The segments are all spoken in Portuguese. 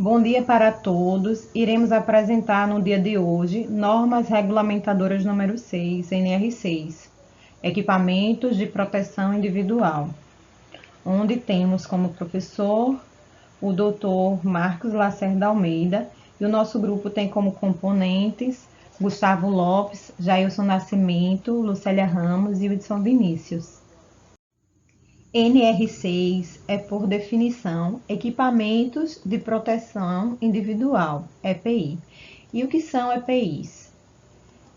Bom dia para todos. Iremos apresentar no dia de hoje normas regulamentadoras número 6, NR6, equipamentos de proteção individual, onde temos como professor o Dr. Marcos Lacerda Almeida e o nosso grupo tem como componentes Gustavo Lopes, Jailson Nascimento, Lucélia Ramos e Wilson Vinícius. NR6 é, por definição, Equipamentos de Proteção Individual, EPI. E o que são EPIs?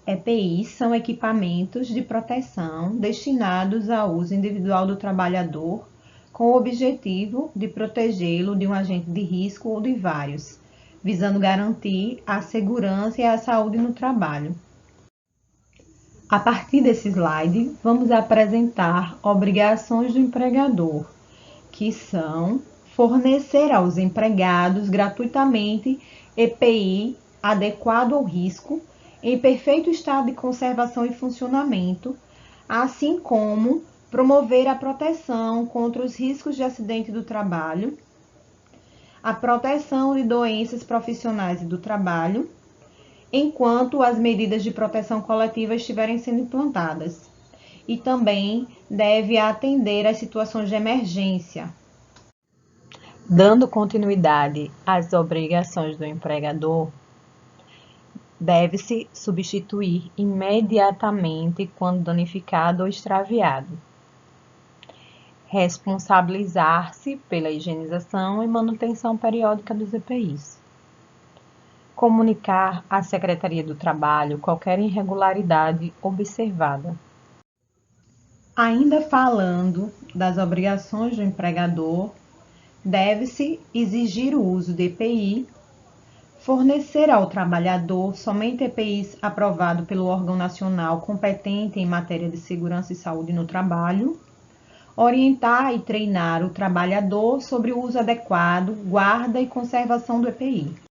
EPIs são equipamentos de proteção destinados ao uso individual do trabalhador com o objetivo de protegê-lo de um agente de risco ou de vários, visando garantir a segurança e a saúde no trabalho. A partir desse slide, vamos apresentar obrigações do empregador, que são fornecer aos empregados gratuitamente EPI adequado ao risco, em perfeito estado de conservação e funcionamento, assim como promover a proteção contra os riscos de acidente do trabalho, a proteção de doenças profissionais e do trabalho, enquanto as medidas de proteção coletiva estiverem sendo implantadas. E também deve atender às situações de emergência. Dando continuidade às obrigações do empregador, deve-se substituir imediatamente quando danificado ou extraviado. Responsabilizar-se pela higienização e manutenção periódica dos EPIs. Comunicar à Secretaria do Trabalho qualquer irregularidade observada. Ainda falando das obrigações do empregador, deve-se exigir o uso de EPI, fornecer ao trabalhador somente EPIs aprovado pelo órgão nacional competente em matéria de segurança e saúde no trabalho, orientar e treinar o trabalhador sobre o uso adequado, guarda e conservação do EPI.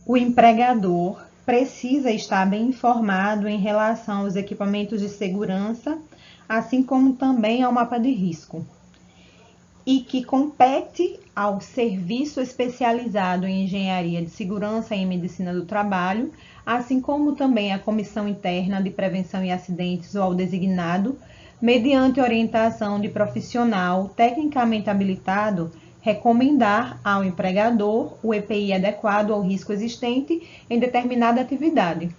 O empregador precisa estar bem informado em relação aos equipamentos de segurança, assim como também ao mapa de risco, e que compete ao Serviço Especializado em Engenharia de Segurança e Medicina do Trabalho, assim como também à Comissão Interna de Prevenção e Acidentes ou ao designado, mediante orientação de profissional tecnicamente habilitado, recomendar ao empregador o EPI adequado ao risco existente em determinada atividade.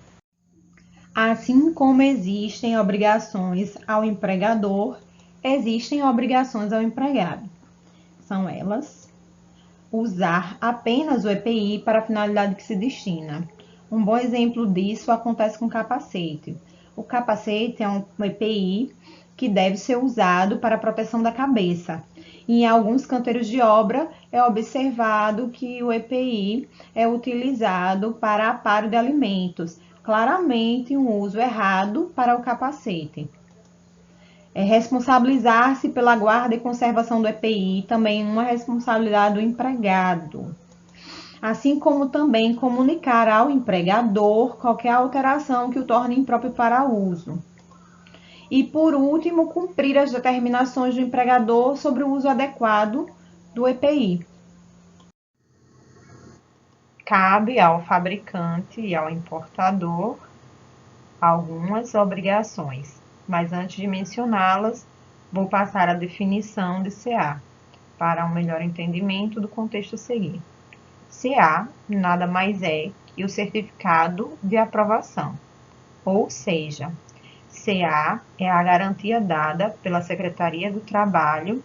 Assim como existem obrigações ao empregador, existem obrigações ao empregado. São elas: usar apenas o EPI para a finalidade que se destina. Um bom exemplo disso acontece com o capacete. O capacete é um EPI que deve ser usado para a proteção da cabeça. Em alguns canteiros de obra, é observado que o EPI é utilizado para aparo de alimentos, claramente um uso errado para o capacete. Responsabilizar-se pela guarda e conservação do EPI, também uma responsabilidade do empregado. Assim como também comunicar ao empregador qualquer alteração que o torne impróprio para uso. E, por último, cumprir as determinações do empregador sobre o uso adequado do EPI. Cabe ao fabricante e ao importador algumas obrigações, mas antes de mencioná-las, vou passar a definição de CA, para um melhor entendimento do contexto a seguir. CA nada mais é que o certificado de aprovação, ou seja, CA é a garantia dada pela Secretaria do Trabalho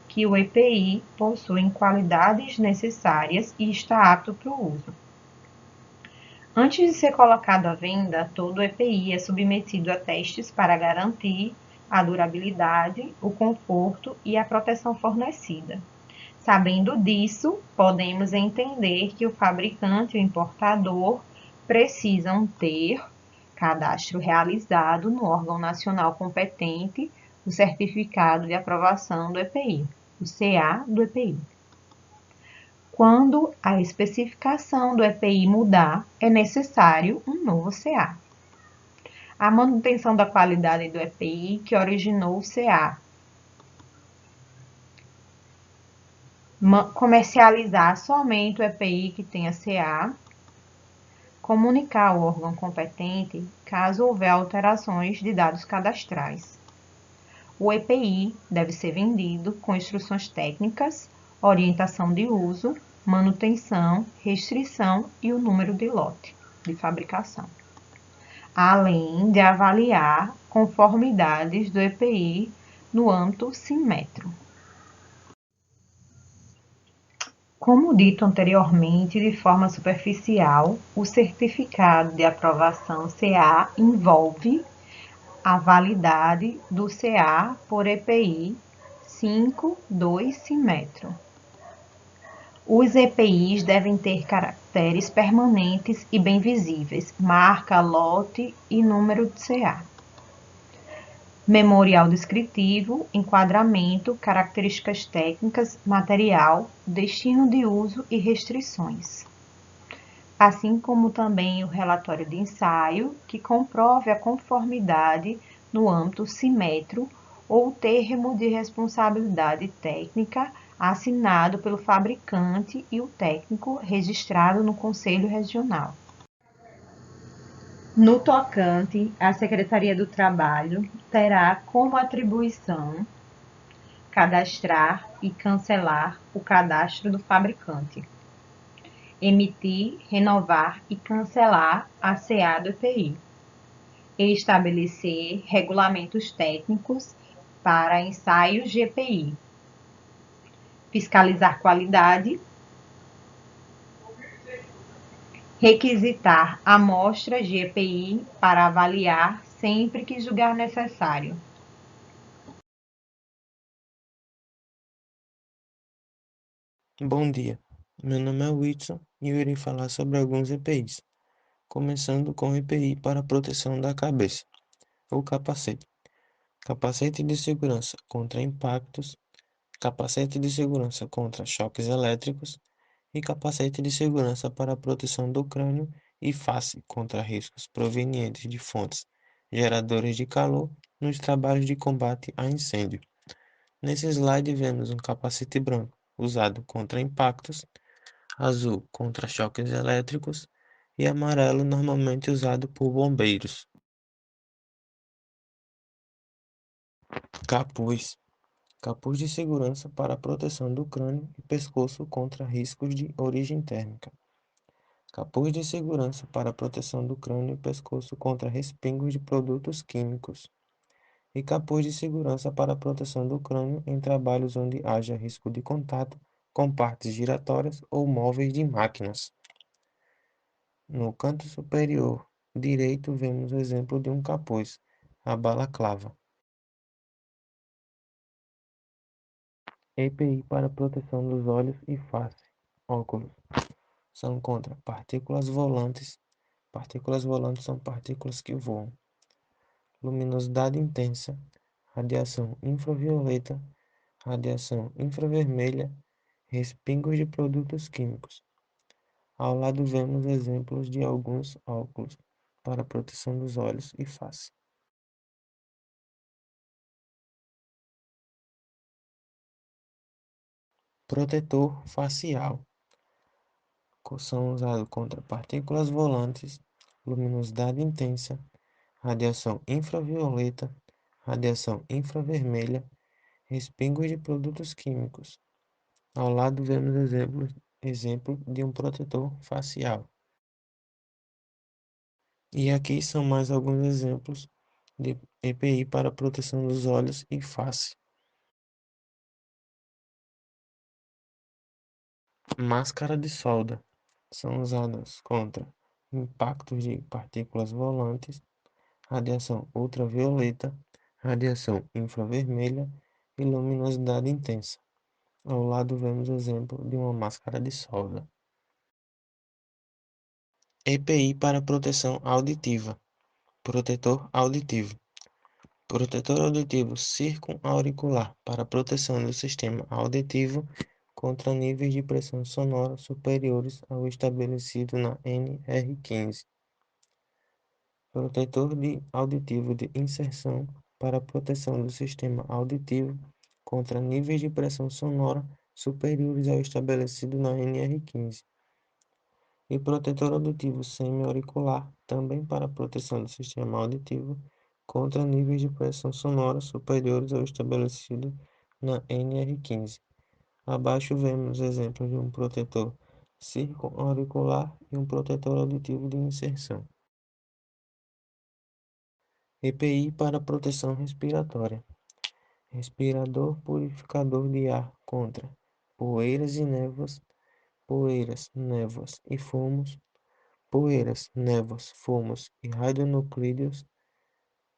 que o EPI possui qualidades necessárias e está apto para o uso. Antes de ser colocado à venda, todo EPI é submetido a testes para garantir a durabilidade, o conforto e a proteção fornecida. Sabendo disso, podemos entender que o fabricante e o importador precisam ter cadastro realizado no órgão nacional competente, o certificado de aprovação do EPI, o CA do EPI. Quando a especificação do EPI mudar, é necessário um novo CA. A manutenção da qualidade do EPI que originou o CA. comercializar somente o EPI que tenha CA, comunicar ao órgão competente caso houver alterações de dados cadastrais. O EPI deve ser vendido com instruções técnicas, orientação de uso, manutenção, restrição e o número de lote de fabricação, além de avaliar conformidades do EPI no âmbito Sinmetro. Como dito anteriormente, de forma superficial, o certificado de aprovação CA envolve a validade do CA por EPI 5.2 Sinmetro. Os EPIs devem ter caracteres permanentes e bem visíveis, marca, lote e número de CA. Memorial descritivo, enquadramento, características técnicas, material, destino de uso e restrições. Assim como também o relatório de ensaio, que comprove a conformidade no âmbito Sinmetro ou termo de responsabilidade técnica assinado pelo fabricante e o técnico registrado no Conselho Regional. No tocante, a Secretaria do Trabalho terá como atribuição cadastrar e cancelar o cadastro do fabricante, emitir, renovar e cancelar a CA do EPI, e estabelecer regulamentos técnicos para ensaios de EPI, fiscalizar qualidade, requisitar amostras de EPI para avaliar sempre que julgar necessário. Bom dia, meu nome é Whitson e eu irei falar sobre alguns EPIs, começando com o EPI para proteção da cabeça, ou capacete. Capacete de segurança contra impactos, capacete de segurança contra choques elétricos e capacete de segurança para a proteção do crânio e face contra riscos provenientes de fontes geradoras de calor nos trabalhos de combate a incêndio. Nesse slide vemos um capacete branco usado contra impactos, azul contra choques elétricos e amarelo normalmente usado por bombeiros. Capuz. Capuz de segurança para a proteção do crânio e pescoço contra riscos de origem térmica. Capuz de segurança para a proteção do crânio e pescoço contra respingos de produtos químicos. E capuz de segurança para a proteção do crânio em trabalhos onde haja risco de contato com partes giratórias ou móveis de máquinas. No canto superior direito vemos o exemplo de um capuz, a balaclava. EPI para proteção dos olhos e face, óculos. São contra partículas volantes. Partículas volantes são partículas que voam. Luminosidade intensa, radiação infravioleta, radiação infravermelha, respingos de produtos químicos. Ao lado vemos exemplos de alguns óculos para proteção dos olhos e face. Protetor facial. São usados contra partículas volantes, luminosidade intensa, radiação infravioleta, radiação infravermelha, respingos de produtos químicos. Ao lado vemos exemplo de um protetor facial. E aqui são mais alguns exemplos de EPI para proteção dos olhos e face. Máscara de solda. São usadas contra impactos de partículas volantes, radiação ultravioleta, radiação infravermelha e luminosidade intensa. Ao lado vemos o exemplo de uma máscara de solda. EPI para proteção auditiva. Protetor auditivo. Protetor auditivo circunauricular para proteção do sistema auditivo contra níveis de pressão sonora superiores ao estabelecido na NR15. Protetor auditivo de inserção para proteção do sistema auditivo contra níveis de pressão sonora superiores ao estabelecido na NR15, e protetor auditivo semi-auricular, também para proteção do sistema auditivo contra níveis de pressão sonora superiores ao estabelecido na NR15. Abaixo vemos exemplos de um protetor circunauricular e um protetor auditivo de inserção. EPI para proteção respiratória. Respirador purificador de ar contra poeiras, névoas e fumos, poeiras, névoas, fumos e radionuclídeos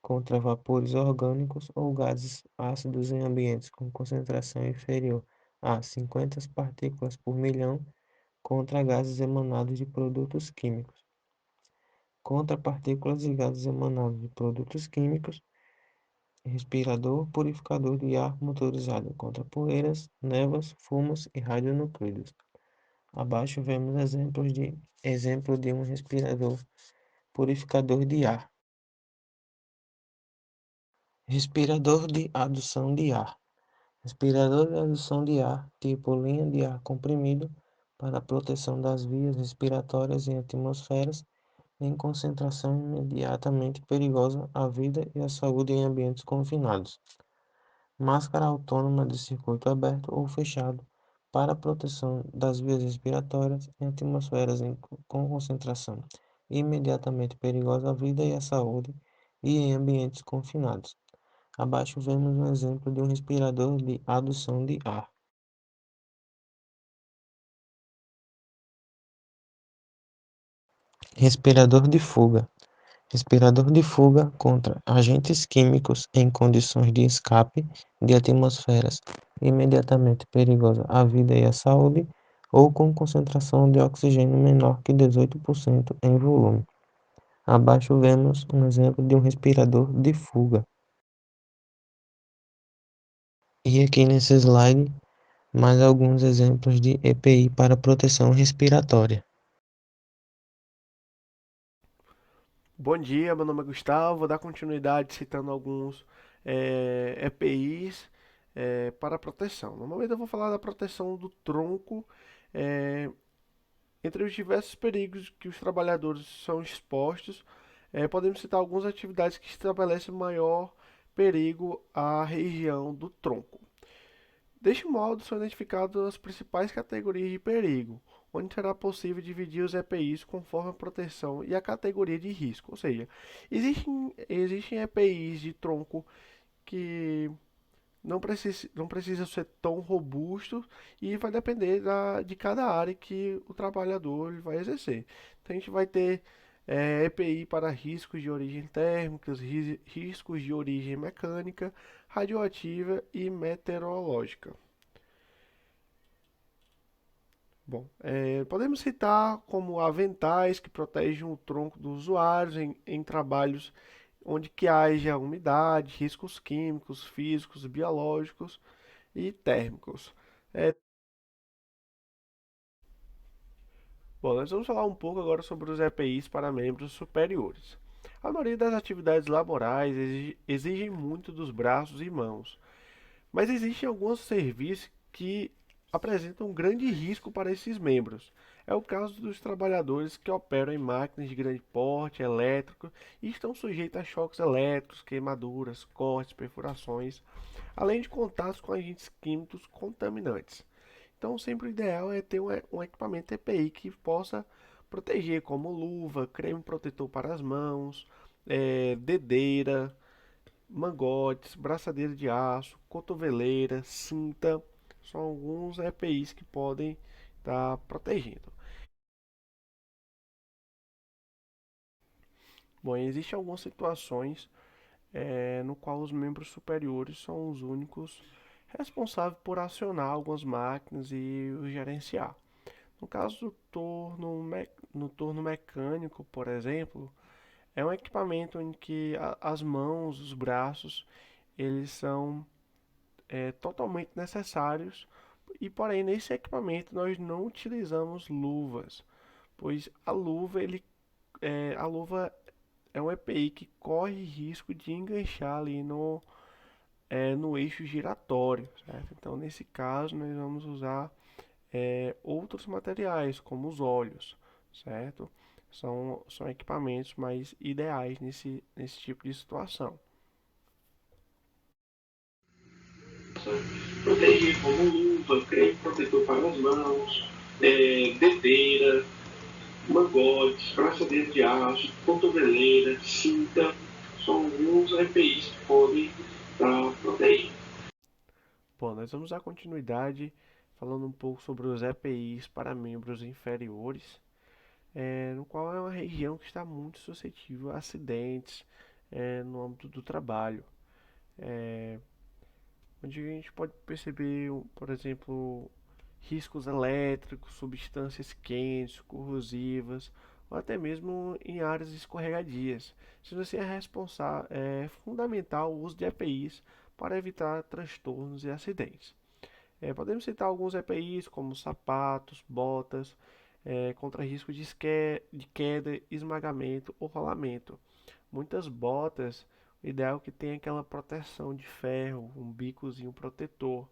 contra vapores orgânicos ou gases ácidos em ambientes com concentração inferior a 50 partículas por milhão, contra gases emanados de produtos químicos. Contra partículas e gases emanados de produtos químicos, respirador purificador de ar motorizado contra poeiras, névoas, fumos e radionuclídeos. Abaixo vemos exemplo de um respirador purificador de ar. Respirador de adução de ar. Respirador de adução de ar, tipo linha de ar comprimido, para a proteção das vias respiratórias em atmosferas em concentração imediatamente perigosa à vida e à saúde em ambientes confinados. Máscara autônoma de circuito aberto ou fechado, para a proteção das vias respiratórias em atmosferas com concentração imediatamente perigosa à vida e à saúde e em ambientes confinados. Abaixo vemos um exemplo de um respirador de adução de ar. Respirador de fuga. Respirador de fuga contra agentes químicos em condições de escape de atmosferas imediatamente perigosa à vida e à saúde ou com concentração de oxigênio menor que 18% em volume. Abaixo vemos um exemplo de um respirador de fuga. E aqui nesse slide, mais alguns exemplos de EPI para proteção respiratória. Bom dia, meu nome é Gustavo. Vou dar continuidade citando alguns EPIs para proteção. No momento eu vou falar da proteção do tronco, eh, entre os diversos perigos que os trabalhadores são expostos. Podemos citar algumas atividades que estabelecem maior perigo à região do tronco. Deste modo, são identificadas as principais categorias de perigo, onde será possível dividir os EPIs conforme a proteção e a categoria de risco. Ou seja, existem EPIs de tronco que não precisa ser tão robusto e vai depender de cada área que o trabalhador vai exercer. Então a gente vai ter EPI para riscos de origem térmica, riscos de origem mecânica, radioativa e meteorológica. Bom, podemos citar como aventais que protegem o tronco dos usuários em trabalhos onde que haja umidade, riscos químicos, físicos, biológicos e térmicos. É, Bom, nós vamos falar um pouco agora sobre os EPIs para membros superiores. A maioria das atividades laborais exigem muito dos braços e mãos, mas existem alguns serviços que apresentam um grande risco para esses membros. É o caso dos trabalhadores que operam em máquinas de grande porte, elétrico, e estão sujeitos a choques elétricos, queimaduras, cortes, perfurações, além de contatos com agentes químicos contaminantes. Então, sempre o ideal é ter um equipamento EPI que possa proteger, como luva, creme protetor para as mãos, dedeira, mangotes, braçadeira de aço, cotoveleira, cinta, são alguns EPIs que podem estar protegendo. Bom, existem algumas situações no qual os membros superiores são os únicos responsáveis por acionar algumas máquinas e o gerenciar. No caso do no torno mecânico, por exemplo, é um equipamento em que as mãos, os braços, eles são totalmente necessários e, porém, nesse equipamento nós não utilizamos luvas, pois a luva é um EPI que corre risco de enganchar ali no eixo giratório, certo? Então, nesse caso, nós vamos usar outros materiais, como os óleos, certo? São equipamentos mais ideais nesse tipo de situação. Proteger como luva, creme protetor para as mãos, dedeira, mangotes, braçadeira de aço, cotoveleira, cinta, são alguns EPIs que podem dar proteína. Bom, nós vamos dar continuidade falando um pouco sobre os EPIs para membros inferiores, no qual é uma região que está muito suscetível a acidentes no âmbito do trabalho, onde a gente pode perceber, por exemplo, riscos elétricos, substâncias quentes, corrosivas, ou até mesmo em áreas escorregadias. Sendo assim, é fundamental o uso de EPIs para evitar transtornos e acidentes. Podemos citar alguns EPIs como sapatos, botas, contra risco de queda, esmagamento ou rolamento. Muitas botas, o ideal é que tenha aquela proteção de ferro, um bicozinho protetor,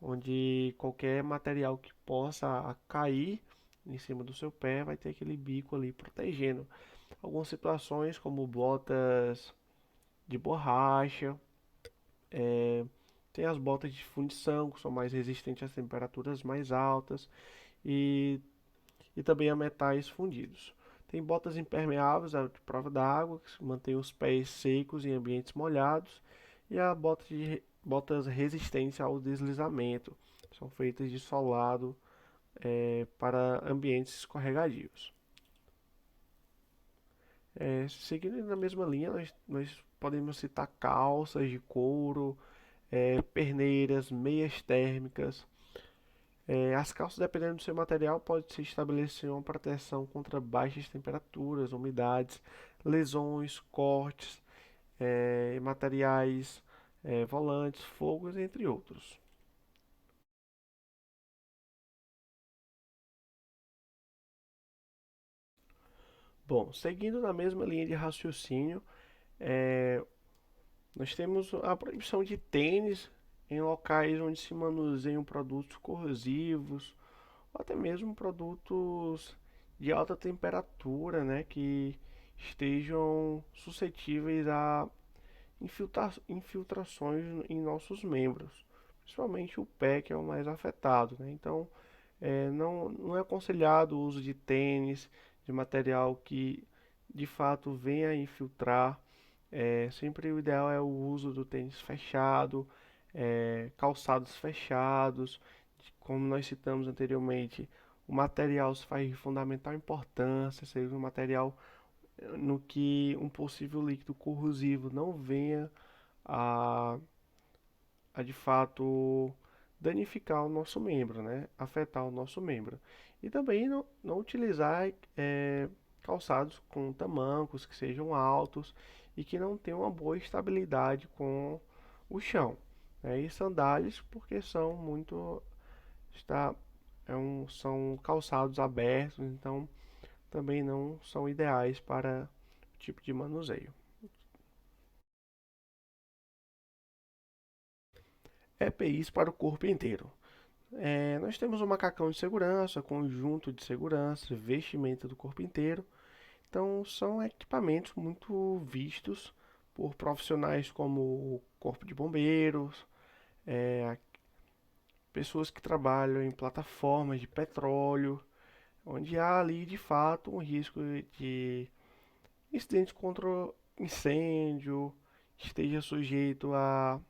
onde qualquer material que possa cair em cima do seu pé vai ter aquele bico ali protegendo. Algumas situações como botas de borracha, tem as botas de fundição que são mais resistentes às temperaturas mais altas e, e também a metais fundidos. Tem botas impermeáveis à prova da água, que mantém os pés secos em ambientes molhados, e a botas resistentes ao deslizamento, são feitas de solado para ambientes escorregadios. Seguindo na mesma linha, nós podemos citar calças de couro, perneiras, meias térmicas. As calças, dependendo do seu material, pode-se estabelecer uma proteção contra baixas temperaturas, umidades, lesões, cortes, materiais, volantes, fogos, entre outros. Bom, seguindo na mesma linha de raciocínio, nós temos a proibição de tênis em locais onde se manuseiam produtos corrosivos, ou até mesmo produtos de alta temperatura, né, que estejam suscetíveis a infiltrações em nossos membros, principalmente o pé, que é o mais afetado, né? Então, não é aconselhado o uso de tênis, de material que de fato venha a infiltrar. Sempre o ideal é o uso do tênis fechado, calçados fechados. Como nós citamos anteriormente, o material se faz de fundamental importância, seja um material no que um possível líquido corrosivo não venha a, a de fato danificar o nosso membro, né? Afetar o nosso membro. E também não utilizar calçados com tamancos que sejam altos e que não tenham uma boa estabilidade com o chão, né? E sandálias porque são muito está são calçados abertos, então também não são ideais para o tipo de manuseio. EPIs para o corpo inteiro. Nós temos o macacão de segurança, conjunto de segurança, vestimenta do corpo inteiro. Então, são equipamentos muito vistos por profissionais como o Corpo de Bombeiros, pessoas que trabalham em plataformas de petróleo, onde há ali de fato um risco de incidente contra incêndio, esteja sujeito a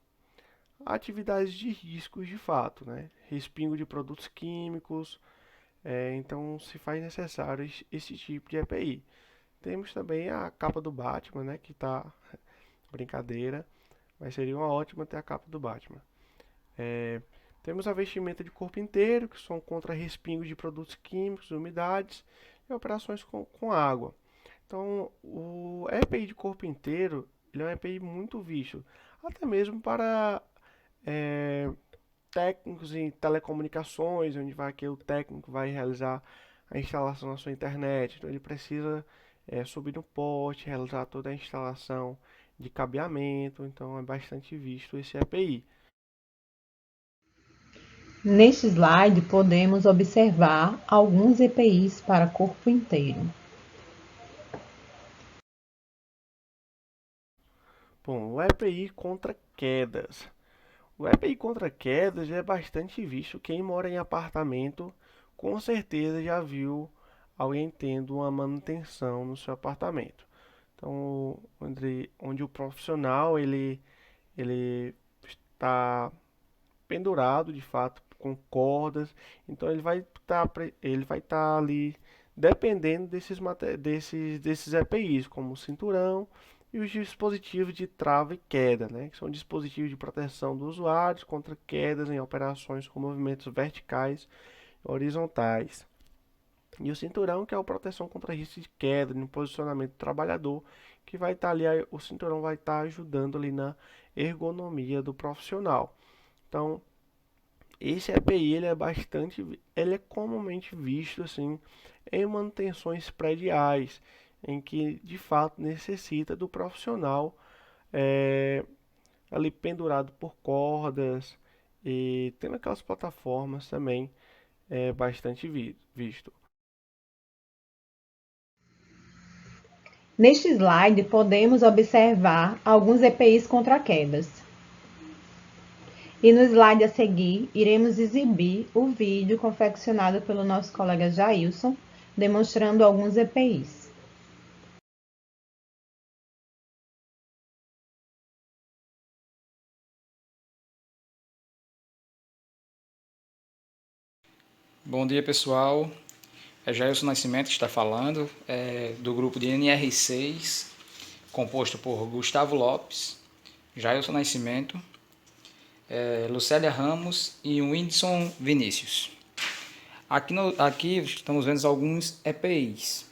atividades de riscos de fato, né? Respingo de produtos químicos, então se faz necessário esse tipo de EPI. Temos também a capa do Batman, né? Que tá brincadeira, mas seria uma ótima ter a capa do Batman. Temos a vestimenta de corpo inteiro, que são contra respingos de produtos químicos, umidades e operações com água. Então, o EPI de corpo inteiro, ele é um EPI muito visto, até mesmo para técnicos em telecomunicações, onde o técnico vai realizar a instalação na sua internet. Então, ele precisa subir no poste, realizar toda a instalação de cabeamento, então é bastante visto esse EPI. Neste slide, podemos observar alguns EPIs para corpo inteiro. Bom, o EPI contra quedas. O EPI contra quedas já é bastante visto. Quem mora em apartamento com certeza já viu alguém tendo uma manutenção no seu apartamento. Então, onde o profissional ele está pendurado de fato com cordas, então ele vai estar ali dependendo desses EPIs, como o cinturão e os dispositivos de trava e queda, né, que são dispositivos de proteção do usuário contra quedas em operações com movimentos verticais e horizontais. E o cinturão, que é a proteção contra risco de queda no posicionamento do trabalhador, que vai estar ali, o cinturão vai estar ajudando ali na ergonomia do profissional. Então, esse EPI ele é comumente visto assim em manutenções prediais, em que de fato necessita do profissional eh, ali pendurado por cordas e tendo aquelas plataformas também é bastante visto. Neste slide, podemos observar alguns EPIs contra quedas. E no slide a seguir, iremos exibir o vídeo confeccionado pelo nosso colega Jailson, demonstrando alguns EPIs. Bom dia, pessoal. É Jailson Nascimento que está falando, do grupo de NR6, composto por Gustavo Lopes, Jailson Nascimento, Lucélia Ramos e Whindersson Vinícius. Aqui estamos vendo alguns EPIs.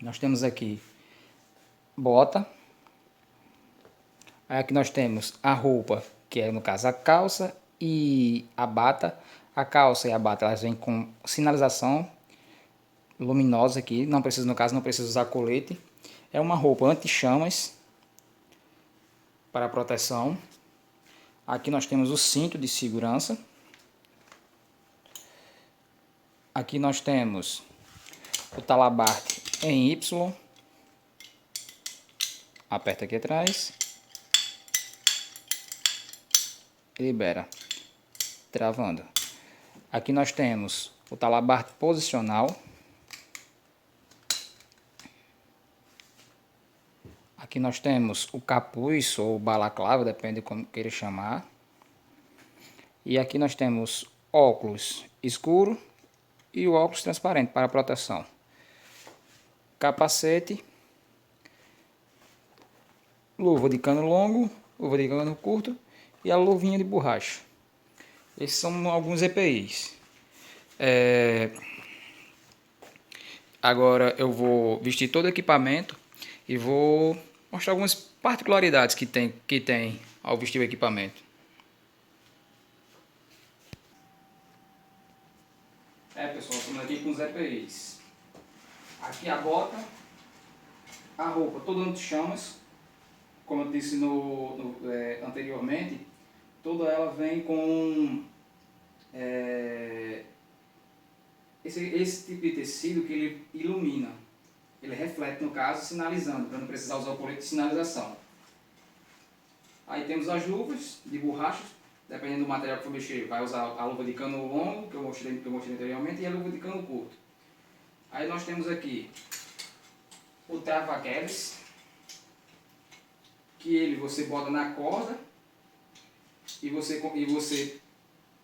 Nós temos aqui bota. Aqui nós temos a roupa, que é no caso a calça e a bata. A calça e a bata elas vêm com sinalização luminosa aqui, no caso não precisa usar colete. É uma roupa anti-chamas para proteção. Aqui nós temos o cinto de segurança. Aqui nós temos o talabarte em Y. Aperta aqui atrás. E libera. Travando. Aqui nós temos o talabarte posicional. Aqui nós temos o capuz ou balaclava, depende de como queira chamar. E aqui nós temos óculos escuro e o óculos transparente para proteção. Capacete, luva de cano longo, luva de cano curto e a luvinha de borracha. Esses são alguns EPIs. Agora eu vou vestir todo o equipamento e vou mostrar algumas particularidades que tem ao vestir o equipamento. Pessoal, estamos aqui com os EPIs. Aqui a bota, a roupa toda anti-chamas, como eu disse anteriormente, toda ela vem com esse tipo de tecido que ele ilumina. Ele reflete, no caso, sinalizando, para não precisar usar o colete de sinalização. Aí temos as luvas de borracha, dependendo do material que for mexer, vai usar a luva de cano longo, que eu mostrei anteriormente, e a luva de cano curto. Aí nós temos aqui o trava-quedas, que você bota na corda, e você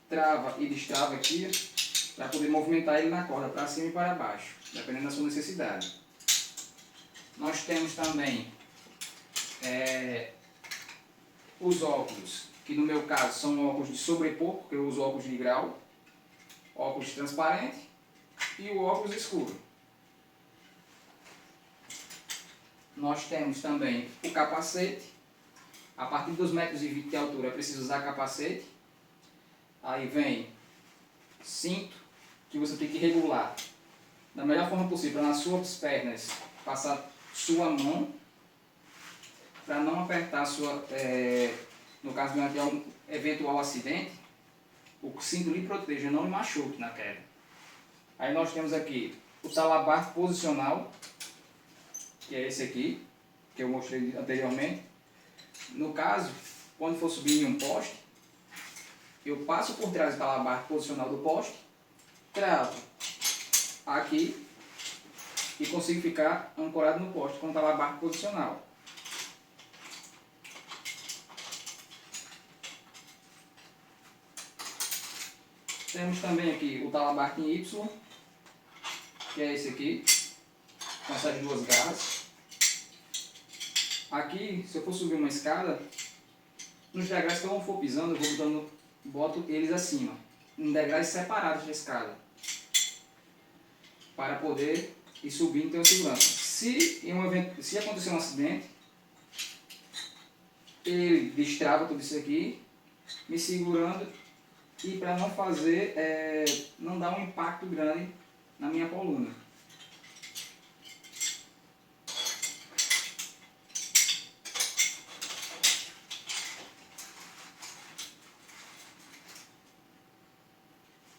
trava e destrava aqui, para poder movimentar ele na corda, para cima e para baixo, dependendo da sua necessidade. Nós temos também os óculos, que no meu caso são óculos de sobrepor, porque eu uso óculos de grau, óculos transparente e o óculos escuro. Nós temos também o capacete. A partir dos 1,20 m de altura é preciso usar capacete. Aí vem cinto, que você tem que regular da melhor forma possível, para nas suas pernas passar sua mão. para não apertar no caso de um eventual acidente, o cinto lhe proteja, não lhe machuque na queda. Aí nós temos aqui o talabar posicional, que é esse aqui, que eu mostrei anteriormente. No caso, quando for subir em um poste, eu passo por trás do talabar posicional do poste, travo aqui e consigo ficar ancorado no poste com o talabar posicional. Temos também aqui o talabar em Y, que é esse aqui, com essas duas garras. Aqui, se eu for subir uma escada, nos degraus que eu não for pisando, eu boto eles acima, em degraus separados da escada, para poder ir subindo e ter uma segurança. Se acontecer um acidente, ele destrava tudo isso aqui, me segurando, e para não fazer, não dar um impacto grande na minha coluna.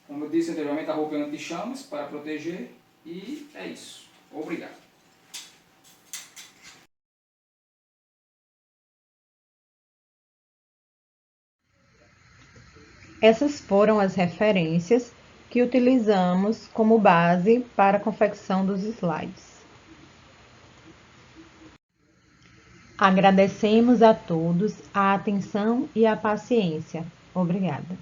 Como eu disse anteriormente, a roupa é anti-chamas para proteger, e é isso. Obrigado. Essas foram as referências que utilizamos como base para a confecção dos slides. Agradecemos a todos a atenção e a paciência. Obrigada.